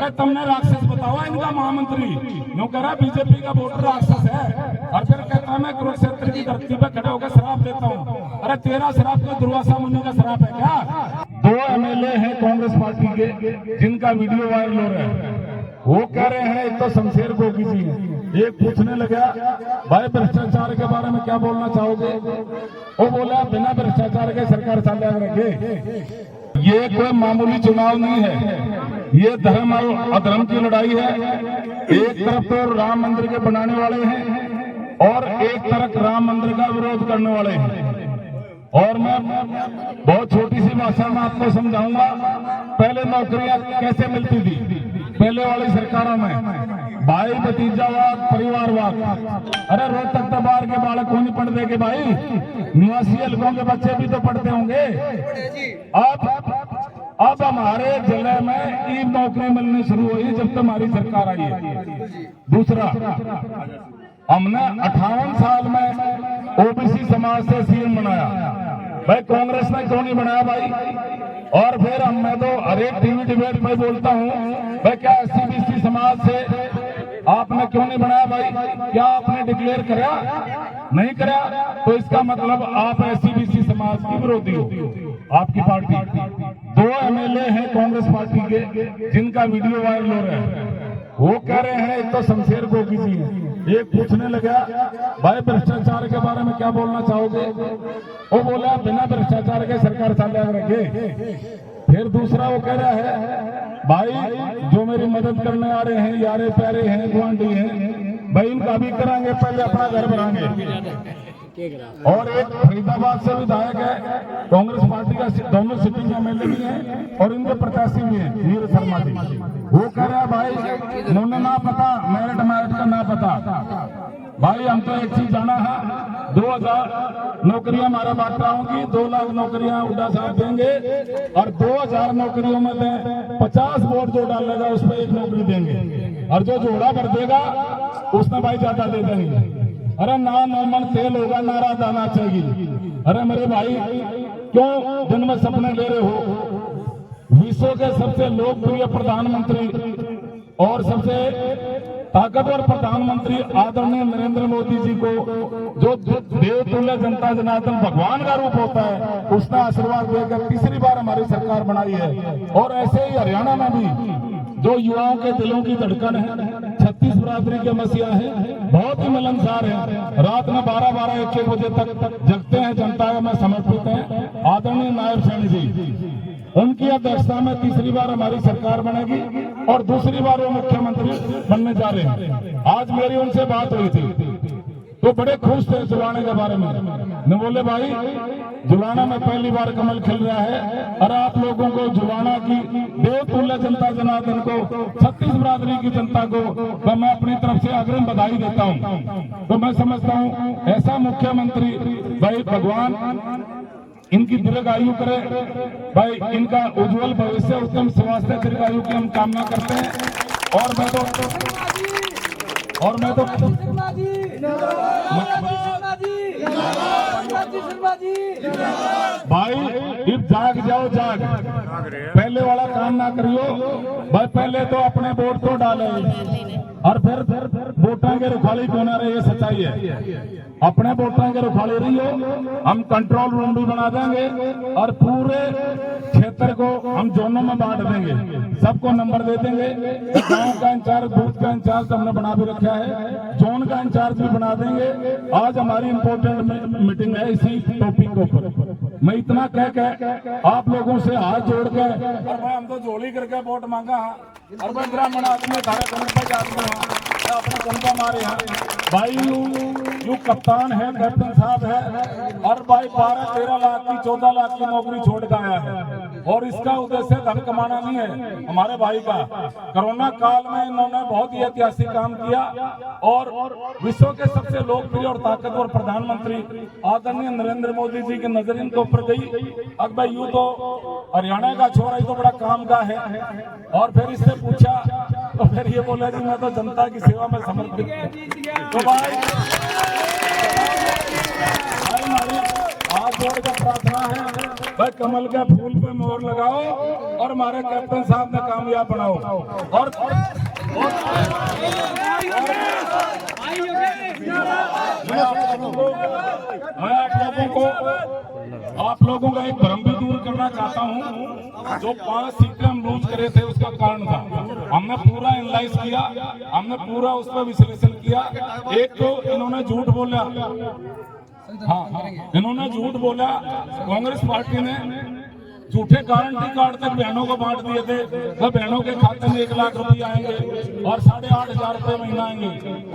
अरे तुमने राक्षस बताओ इनका महामंत्री यूं कह रहा बीजेपी का वोटर राक्षस है और फिर कहता है मैं कुरुक्षेत्र की धरती पर खड़े होकर शराब देता हूँ। अरे तेरा शराब तो दुर्वासा मुनि का शराब है क्या? 2 एमएलए हैं कांग्रेस पार्टी के जिनका वीडियो वायरल हो रहा है। वो कह रहे हैं एक तो शमशेर गोगी जी हैं, एक पूछने लगा भाई भ्रष्टाचार के बारे में क्या बोलना चाहोगे? वो बोला बिना भ्रष्टाचार के सरकार चालू रखे। ये कोई मामूली चुनाव नहीं है, ये धर्म और अधर्म की लड़ाई है। एक तरफ तो राम मंदिर के बनाने वाले हैं और एक तरफ राम मंदिर का विरोध करने वाले हैं। और मैं बहुत छोटी सी भाषा में आपको समझाऊंगा। पहले नौकरियां कैसे मिलती थी पहले वाली सरकारों में? भाई भतीजावाद, परिवारवाद। अरे रोहतक दरबार के बालक कौन नहीं पढ़ते के भाई? निवासी हलकों के बच्चे भी तो पढ़ते होंगे। अब हमारे जिले में ई नौकरी मिलनी शुरू हुई जब तक हमारी सरकार आई है। दूसरा, हमने 58 साल में ओबीसी समाज से सीएम बनाया। भाई कांग्रेस ने क्यों नहीं बनाया भाई? और फिर मैं तो हर एक टीवी डिबेट में बोलता हूँ भाई क्या एससी-बीसी समाज से आपने क्यों नहीं बनाया भाई? क्या आपने डिक्लेयर करा? नहीं करा तो इसका मतलब आप एससी-बीसी समाज की विरोधी हो। आपकी पार्टी 2 एमएलए हैं कांग्रेस पार्टी के जिनका वीडियो वायरल हो रहा है। वो कह रहे हैं एक तो शमशेर गोगी जी हैं, एक पूछने लगा भाई भ्रष्टाचार के बारे में क्या बोलना चाहोगे? वो बोला बिना भ्रष्टाचार के सरकार चालू रखे। फिर दूसरा वो कह रहा है भाई जो मेरी मदद करने आ रहे हैं, यारे प्यारे हैं, गुआंढी हैं, भाई इनका भी कराएंगे, पहले अपना घर बनाएंगे। और एक फरीदाबाद से विधायक है कांग्रेस पार्टी का, दोनों सिटिंग एमएलए भी हैं और इनके प्रत्याशी भी हैं, वीर शर्मा जी। वो कह रहा है भाई उन्होंने ना पता मेरिट का ना पता। भाई हम तो एक चीज जाना है, 2000 नौकरियां हमारा बांटा होंगी, 2 लाख नौकरियां उड़ा साहब देंगे और 2000 नौकरियों में 50 वोट जो डालेगा उस पर 1 नौकरी देंगे और जो जोड़ा भर देगा उसने भाई ज्यादा दे देंगे। अरे ना नौमन तेल होगा, नारा दाना चाहिए। अरे मेरे भाई क्यों दिन में सपने ले रहे हो? विश्व के सबसे लोकप्रिय प्रधानमंत्री और सबसे ताकतवर प्रधानमंत्री आदरणीय नरेंद्र मोदी जी को जो देवतुल्य जनता जनार्दन भगवान का रूप होता है उसने आशीर्वाद देकर तीसरी बार हमारी सरकार बनाई है। और ऐसे ही हरियाणा में भी जो युवाओं के दिलों की धड़कन है, 36 बरादरी के मसीहा है, बहुत ही मिलनसार है, रात में 12-12 1-1 बजे तक जगते हैं, जनता में समर्पित है। आदरणीय नायब सैनी जी उनकी अध्यक्षता में तीसरी बार हमारी सरकार बनेगी और दूसरी बार वो मुख्यमंत्री बनने जा रहे हैं। आज मेरी उनसे बात हुई थी तो बड़े खुश थे जुलाने के बारे में। मैं बोले भाई जुलाना में पहली बार कमल खिल रहा है और आप लोगों को जुलाना की देवतुल्य जनता जनार्दन को, 36 बरादरी की जनता को मैं अपनी तरफ से अग्रिम बधाई देता हूं। तो मैं समझता हूं ऐसा मुख्यमंत्री भाई भगवान इनकी दीर्घायु करे, भाई इनका उज्जवल भविष्य, उत्तम स्वास्थ्य, दीर्घायु की हम कामना करते हैं। और मैं तो भाई अब जाग जाओ, जाग, पहले वाला काम ना करियो भाई। पहले तो अपने वोट तो डाले और फिर वोटां के रुखाली कौन आ रहे, ये सच्चाई है। अपने वोटां के रुखाली रही हो, हम कंट्रोल रूम भी बना देंगे और पूरे क्षेत्र को हम जोनों में बांट देंगे, सबको नंबर दे देंगे। गांव का इंचार्ज, बूथ का इंचार्ज हमने बना भी रखा है, जोन का इंचार्ज भी बना देंगे। आज हमारी इंपोर्टेंट मीटिंग है इसी टॉपिक के ऊपर। मैं इतना कह आप लोगों से हाथ जोड़ के, हम तो झोली करके वोट मांगा और मैं ब्राह्मण आदमी अपना जनता हमारे यहाँ भाई यू कप्तान है, कैप्टन साहब है और भाई 12-13 लाख की 14 लाख की नौकरी छोड़ के आया है और इसका उद्देश्य धन कमाना नहीं है हमारे भाई का। कोरोना काल में इन्होंने बहुत ही ऐतिहासिक काम किया और विश्व के सबसे लोकप्रिय और ताकतवर प्रधानमंत्री आदरणीय नरेंद्र मोदी जी की नजर इनके ऊपर गई। अब भाई यूं तो हरियाणा का छोरा ही तो बड़ा काम का है और फिर इससे पूछा तो फिर ये बोला जी मैं तो जनता की सेवा में समर्पित हूं। तो भाई हमारी हाथ जोड़ कर प्रार्थना है भाई कमल के फूल पे मोहर लगाओ और हमारे कैप्टन साहब ने कामयाब बनाओ। और आप लोगों का एक भ्रम भी दूर करना चाहता हूं। जो 5 सीटें हम लूज करे थे उसका कारण था, हमने पूरा एनालाइज किया, हमने पूरा उस पर विश्लेषण किया। एक तो इन्होंने झूठ बोला, हाँ इन्होंने झूठ बोला, कांग्रेस पार्टी ने झूठे गारंटी कार्ड तक बहनों को बांट दिए थे। तो बहनों के खाते में 1 लाख रुपये आएंगे और 8,500 रुपये महीना आएंगे।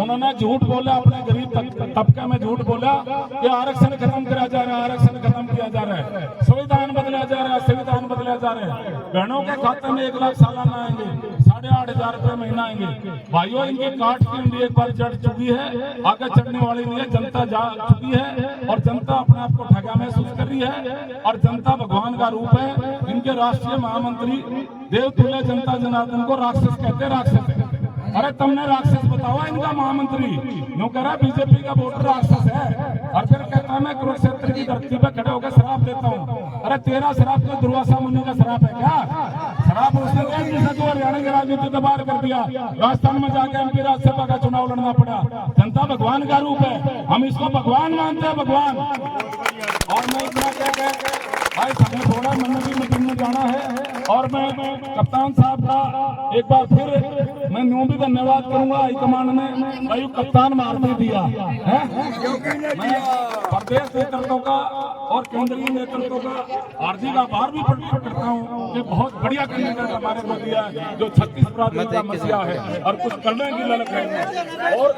उन्होंने झूठ बोला, अपने गरीब तबके में झूठ बोला कि आरक्षण खत्म किया जा रहा है, आरक्षण खत्म किया जा रहा है, संविधान बदला जा रहा है, संविधान बदला जा रहा है। बहनों के खाते में 1 लाख सालाना आएंगे, 8,500 रुपये महीना आएंगे। भाइयों इनकी काट की उंगली एक बार चढ़ चुकी है, आगे चढ़ने वाली नहीं है। जनता जा चुकी है और जनता अपने आप को ठगा महसूस कर रही है और जनता भगवान का रूप है। इनके राष्ट्रीय महामंत्री देवतुल्य जनता जनार्दन को राक्षस कहते हैं, राक्षस है। अरे तुमने राक्षस बताओ इनका महामंत्री, यूं कह रहा बीजेपी का वोटर राक्षस है और फिर कहता है मैं कुरुक्षेत्र की धरती पे खड़े होकर शराब देता हूँ। अरे तेरा शराब तो दुर्वासा मुनि का शराब है क्या? शराब उसने दिया जिसे तो हरियाणा की राजनीति तबाह कर दिया, राजस्थान में जाकर एमपी राज्यसभा का चुनाव लड़ना पड़ा। जनता भगवान का रूप है, हम इसको भगवान मानते हैं, भगवान। और मैं इतना कह भाई हमें थोड़ा मंडी मीटिंग में जाना है और मैं कप्तान साहब का एक बार फिर मैं यूं भी धन्यवाद करूंगा हाईकमान ने, भाई कप्तान मारने दिया है। मैं प्रदेश नेतृत्व का और केंद्रीय नेतृत्व का हार्दिक आभार भी प्रकट करता हूं कि बहुत बढ़िया कैंडिडेट हमारे को दिया है, जो 36% का मसीहा है और कुछ करने की ललक है। और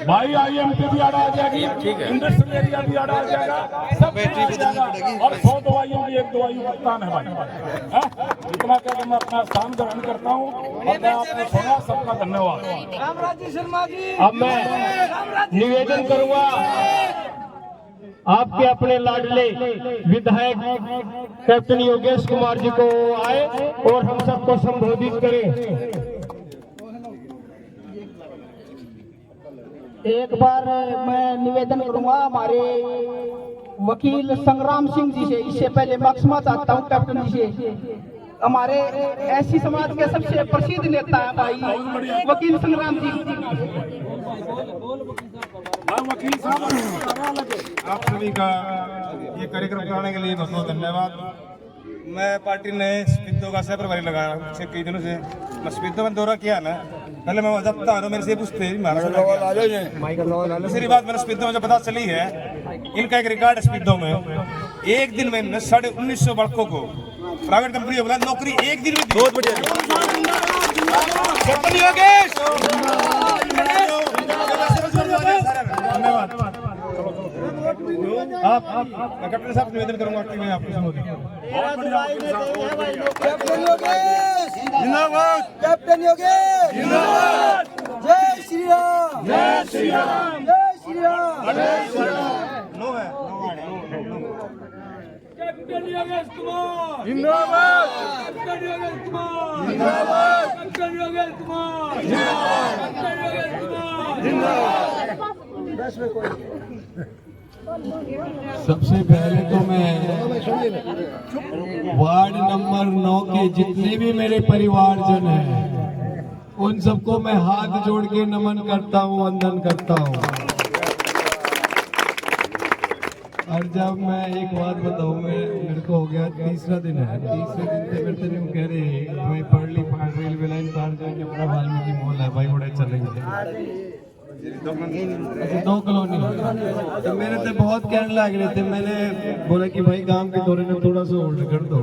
भाई IMT भी आड़ा आ जाएगी, इंडस्ट्रियल एरिया भी आड़ा आ जाएगा, सब और 100 दवाइयों की एक दवाई भुगतान है भाई। इतना कहकर मैं अपना स्थान ग्रहण करता हूँ और मैं आपने सुना, सबका धन्यवाद। अब मैं निवेदन करूंगा आपके अपने लाडले विधायक कैप्टन योगेश कुमार जी को आए और हम सबको संबोधित करें। एक बार मैं निवेदन करूंगा हमारे वकील संग्राम सिंह जी से, इससे पहले मैं क्षमा चाहता हूं कैप्टन जी से। हमारे एससी समाज के सबसे प्रसिद्ध नेता है भाई वकील संग्राम जी। वकील साहब आप सभी का ये कार्यक्रम कराने के लिए बहुत बहुत धन्यवाद। मैं पार्टी ने स्पितो का सह प्रभारी लगाया पिछले कई दिनों से। मैं स्पितो में दौरा किया ना, पहले मैं जब आ रहा मेरे से पूछते दूसरी बात मैंने स्पितो में जो पता चली है, इनका एक रिकॉर्ड है स्पितो में, एक दिन में 1950 बालकों को प्राइवेट कंपनी बोला नौकरी एक दिन में। बहुत बढ़िया धन्यवाद। आप कैप्टन साहब निवेदन करूंगा कि मैं आपको संबोधित कैप्टन योगेश जिंदाबाद, कैप्टन योगेश जिंदाबाद। जय श्री राम, जय श्री राम, जय श्री राम, जय श्री राम। नो है कैप्टन योगेश कुमार जिंदाबाद, कैप्टन योगेश कुमार जिंदाबाद, कैप्टन योगेश कुमार जिंदाबाद, कैप्टन योगेश कुमार जिंदाबाद। सबसे पहले तो मैं वार्ड नंबर 9 के जितने भी मेरे परिवारजन हैं उन सबको मैं हाथ जोड़ के नमन करता हूँ, वंदन करता हूँ। और जब मैं एक बात बताऊँ, मेरे को हो गया तीसरा दिन है, तीसरे दिन से मेरे से कह रहे भाई पढ़ली रेलवे लाइन पार जाके अपना वाल्मीकि मॉल है भाई, बड़े चलेंगे 2 कॉलोनी। तो मेरे तो बहुत कहने लग रहे थे, मैंने बोला कि भाई काम के दौरे में थोड़ा सा होल्ड कर दो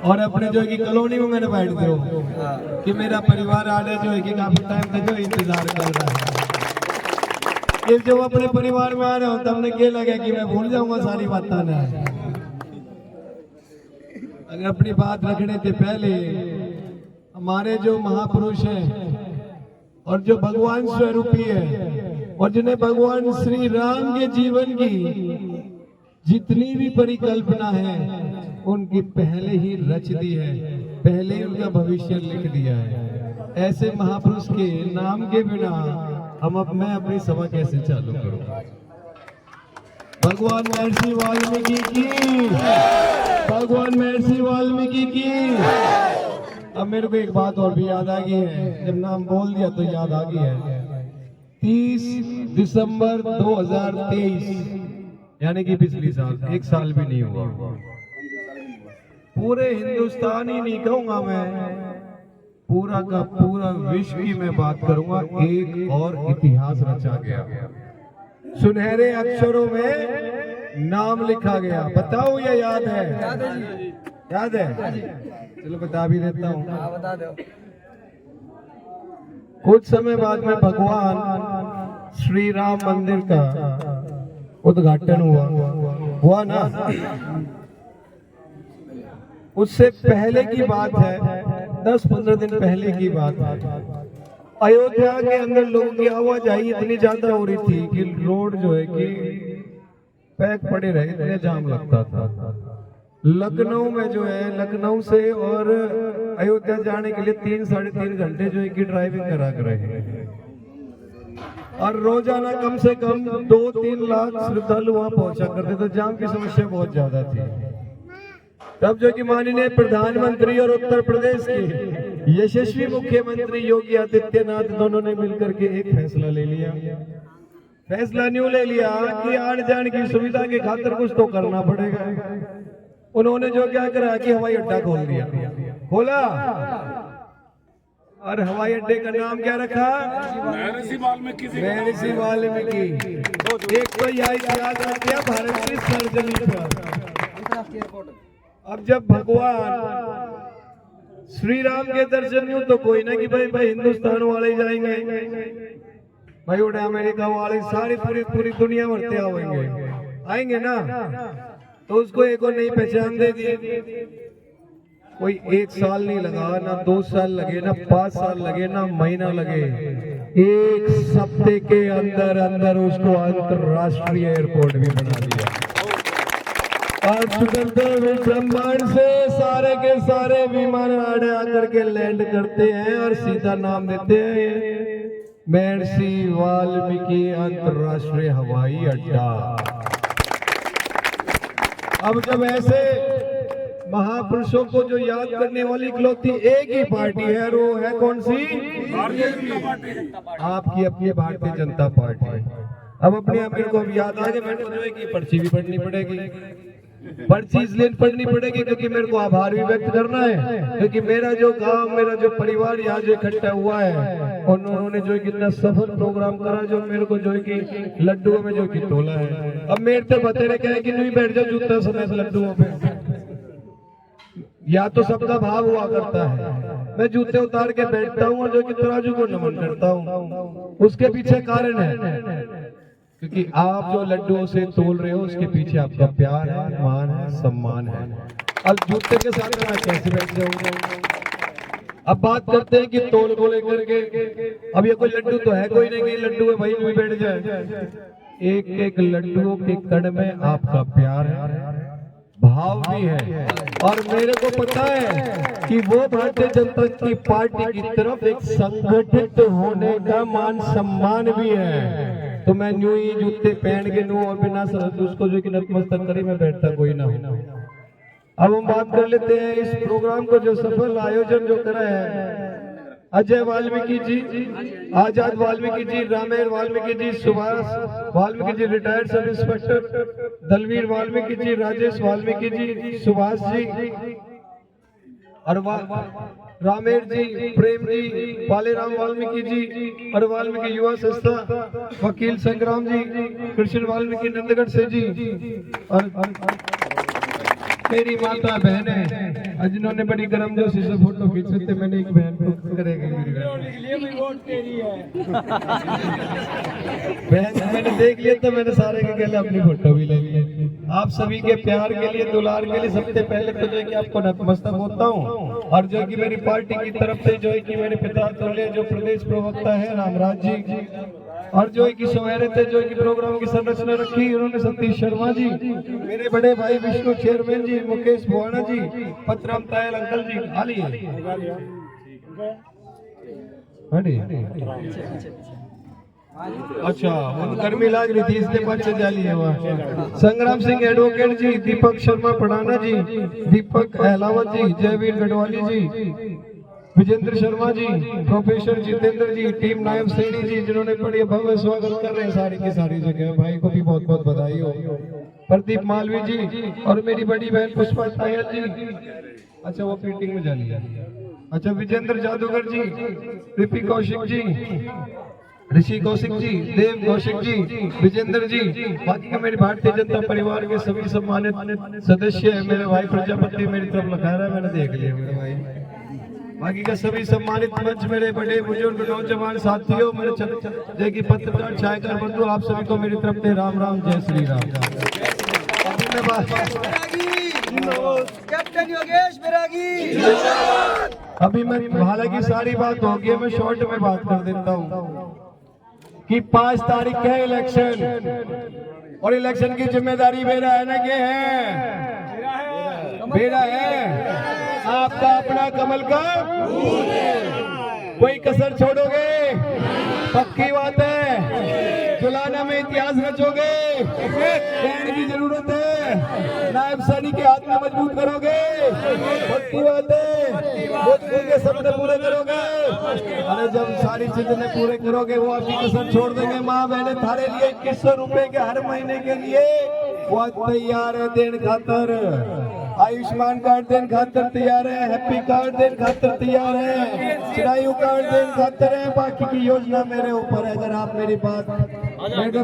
और अपने जो है कि कॉलोनी में मैंने बैठ दो कि मेरा परिवार आ रहा जो है कि काफी टाइम से जो इंतजार कर रहा है। ये जब अपने परिवार में आ रहे हो तब हमने क्या लगा कि मैं भूल जाऊंगा सारी बातें ना। अगर अपनी बात रखने से पहले हमारे जो महापुरुष हैं और जो भगवान स्वरूपी है और जिन्हें भगवान श्री राम के जीवन की जितनी भी परिकल्पना है उनकी पहले ही रच दी है, पहले ही उनका भविष्य लिख दिया है। ऐसे महापुरुष के नाम के बिना मैं अपनी सभा कैसे चालू करूं? भगवान महर्षि वाल्मीकि की, भगवान महर्षि वाल्मीकि की। अब मेरे को एक बात और भी याद आ गई है, जब नाम बोल दिया तो याद आ गई है। 30 दिसंबर 2023 यानी कि पिछली साल, एक साल भी नहीं हुआ, पूरे हिंदुस्तान ही नहीं कहूंगा मैं, पूरा का पूरा विश्व की मैं बात करूंगा, एक और इतिहास रचा गया, सुनहरे अक्षरों में नाम लिखा गया। बताओ ये याद है? याद है? चलो बता भी देता हूँ। बता दो। कुछ समय बाद में भगवान श्री राम मंदिर का उद्घाटन हुआ ना। उससे पहले की बात है, 10-15 दिन पहले की बात है, अयोध्या के अंदर लोगों की आवाजाही इतनी ज्यादा हो रही थी कि रोड जो है कि पैक पड़े रहे, इतने जाम लगता था। लखनऊ में जो है, लखनऊ से और अयोध्या जाने के लिए 3-3.5 घंटे जो है कि ड्राइविंग करा कर रहे हैं, और रोजाना कम से कम 2-3 लाख श्रद्धालु वहां पहुंचा करते, तो जाम की समस्या बहुत ज्यादा थी। तब जो कि माननीय प्रधानमंत्री और उत्तर प्रदेश के यशस्वी मुख्यमंत्री योगी आदित्यनाथ दोनों ने मिलकर के एक फैसला ले लिया। फैसला न्यू ले लिया कि आने जाने की सुविधा के खातिर कुछ तो करना पड़ेगा। उन्होंने जो क्या करा कि हवाई अड्डा खोल दिया, खोला, और हवाई अड्डे का नाम क्या रखा? महर्षि वाल्मीकि। महर्षि वाल्मीकि। एक तो यह याद रख दिया, भारत की सर्जनी पर। अब जब भगवान श्री राम के दर्शन यूं तो कोई ना कि भाई हिंदुस्तान वाले ही जाएंगे, भाई उड़े अमेरिका वाले, सारी पूरी दुनिया भरते आएंगे ना, तो उसको एक और नई पहचान दे दी। कोई 1 साल नहीं लगा, ना 2 साल लगे, ना 5 साल लगे, ना महीना लगे, 1 हफ्ते के अंदर अंदर उसको अंतरराष्ट्रीय एयरपोर्ट भी बना दिया। और सुगंधर ब्रह्मांड से सारे के सारे विमान आड़े आकर के लैंड करते हैं और सीधा नाम देते हैं महर्षि वाल्मीकि अंतरराष्ट्रीय हवाई अड्डा। अब जब ऐसे महापुरुषों को जो याद करने वाली इकलौती एक ही पार्टी है, और वो है कौन सी? भारतीय जनता पार्टी। आपकी अपनी भारतीय जनता पार्टी। अब अपने आप मेरे को अब याद आ गया, मेरे को जो है कि पर्ची भी पढ़नी पड़ेगी। पर्ची इसलिए पढ़नी पड़ेगी क्योंकि मेरे को आभार भी व्यक्त करना है, क्योंकि मेरा जो गांव, मेरा जो परिवार यहाँ जो इकट्ठा हुआ है, उन्होंने जो कितना सफल प्रोग्राम करा, जो मेरे को जो है कि लड्डुओं में जो कि तोला है। अब मेरे से बतेरे कहे कि नहीं बैठ जाओ जूता समेत लड्डुओं पे, या तो सबका भाव हुआ करता है, मैं जूते उतार के बैठता हूँ और जो कि तराजू को नमन करता हूँ। उसके पीछे कारण है क्योंकि आप जो लड्डुओं से तोल रहे हो उसके पीछे आपका प्यार है, मान है, सम्मान है। अब जूते के साथ मैं कैसे बैठ जाऊंगा? अब बात करते हैं कि तोल को लेकर के। अब ये कोई लड्डू तो है कोई नहीं कि लड्डू है भाई कोई बैठ जाए। एक एक लड्डुओं के कण में आपका प्यार है, भाव भी है, और मेरे को पता है कि वो भारतीय जनता की पार्टी की तरफ एक संगठित होने का मान सम्मान भी है। तो मैं न्यू ही जूते पहन के नू और बिना उसको जो कि नतमस्तक करे मैं बैठता कोई ना हो। अब हम बात कर लेते हैं इस प्रोग्राम को जो सफल आयोजन जो करा है Ajay Valmiki ji, Azad Valmiki ji, Ramer Valmiki ji, Subhash Valmiki ji retired sub inspector, Dalvir Valmiki ji, Rajesh Valmiki ji, Subhash ji और रामेर जी, प्रेम जी, पालेराम वाल्मीकि जी और वाल्मीकि युवा संस्था, वकील संग्राम जी, कृष्ण वाल्मीकि नंदगढ़ से जी, और मेरी माता बहनें जिन्होंने बड़ी गर्मजोशी से फोटो खींचे थे। मैंने एक बहन को करेगी मेरी बहन मैंने देख लिया तो मैंने सारे के लिए अपनी फोटो भी ले ली। आप सभी के प्यार के लिए, दुलार के लिए सबसे पहले तो जो है कि आपको नतमस्तक होता हूँ, और जो कि मेरी पार्टी की तरफ से जो है कि मेरे पिता तुल्य जो प्रदेश प्रवक्ता है रामराज जी, और जो है कि सुनहरे थे जो कि प्रोग्राम की संरचना रखी उन्होंने सतीश शर्मा जी, मेरे बड़े भाई विष्णु चेयरमैन जी, मुकेश भुवाना जी, पत्रम तायल अंकल जी, अच्छा गर्मी लग रही थी इसलिए बच्चे जाली है वहाँ। संग्राम सिंह एडवोकेट जी, दीपक शर्मा पढ़ाना जी, दीपक अहलावत जी, जयवीर गढ़वाली जी, विजेंद्र शर्मा जी, प्रोफेसर जितेंद्र जी, टीम नायब सैनी जी जिन्होंने बड़ी भव्य स्वागत कर रहे हैं सारी की सारी जगह, भाई को भी बहुत बहुत बधाई हो। प्रदीप मालवी जी और मेरी बड़ी बहन पुष्पा तायल जी, अच्छा वो मीटिंग में जानी है। अच्छा विजेंद्र जादूगर जी, रिपी कौशिक जी, ऋषि कौशिक जी, देव कौशिक जी, विजेंद्र जी, बाकी का मेरे भारतीय जनता परिवार के सभी सम्मानित सदस्य है। मेरे भाई प्रजापति मेरी तरफ लगा रहा है, मैंने देख लिया मेरे भाई। बाकी का सभी सम्मानित मंच, मेरे बड़े बुजुर्ग नौजवान साथियों, मेरे जय की पत्रकार छायाकार बंधु, आप सभी को मेरी तरफ से राम राम, जय श्री राम। कैप्टन योगेश बैरागी। अभी मैं हालांकि सारी बात हो गई है, मैं शॉर्ट में बात कर देता हूँ कि 5 तारीख है इलेक्शन, और इलेक्शन की जिम्मेदारी मेरा है ना, के है मेरा है आपका अपना कमल का, कोई कसर छोड़ोगे, पक्की बात है, जुलाना में इतिहास रचोगे, कहने की जरूरत है, नायब सैनी के हाथ में मजबूत करोगे, पक्की बात है, भोजपुर के सपने पूरे करोगे। अरे जब सारी चीजें पूरे करोगे वो आपकी कसर छोड़ देंगे। माँ बहने थारे लिए 2100 रुपए के हर महीने के लिए वो तैयार है देने खातर, आयुष्मान कार्ड देने खातर तैयार है, हैप्पी कार्ड देने खातर तैयार है, चिरायु कार्ड देने खातर है, बाकी की योजना मेरे ऊपर है। अगर आप मेरी बात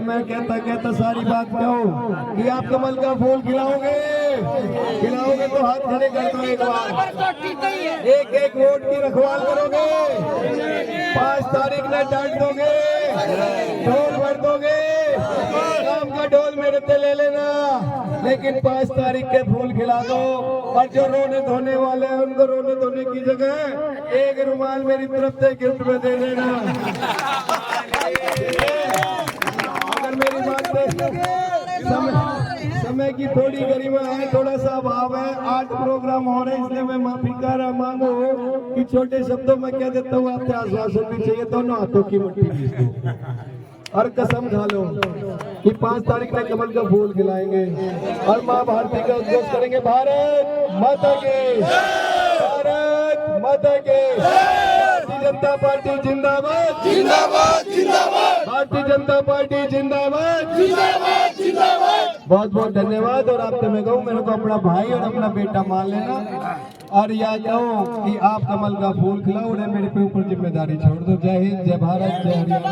मैं कहता सारी बात कहूँ कि आप कमल का फूल खिलाओगे तो हाथ खड़े कर दो एक बार, एक एक वोट की रखवाल करोगे, 5 तारीख में डांट दोगे, ढोल भर दोगे, काम का ढोल मेरे से ले लेना, लेकिन 5 तारीख के फूल खिला दो। और जो रोने धोने वाले हैं उनको रोने धोने की जगह एक रुमाल मेरी तरफ से गिफ्ट में दे देना। अगर मेरी बात समय की थोड़ी गरिमा है, थोड़ा सा अभाव है, 8 प्रोग्राम हो रहे हैं, इसलिए मैं माफी का मांगू कि छोटे शब्दों में कह देता हूँ, आपसे आश्वासन भी चाहिए, दोनों हाथों की मुट्ठी भीज दो और कसम खा लो कि 5 तारीख में कमल का फूल खिलाएंगे और माँ भारती का उद्घोष करेंगे। भारत माता के, भारत माता के, भारतीय जनता पार्टी जिंदाबाद, जिंदाबाद, जिंदाबाद, भारतीय जनता पार्टी जिंदाबाद, जिंदाबाद, जिंदाबाद। बहुत बहुत धन्यवाद। और आपसे मैं कहूँ मेरे को अपना भाई और अपना बेटा मान लेना, और या कहूँ कि आप कमल का फूल खिलाओ, उन्हें मेरे पे ऊपर जिम्मेदारी छोड़ दो। जय हिंद, जय भारत, जय हरियाणा।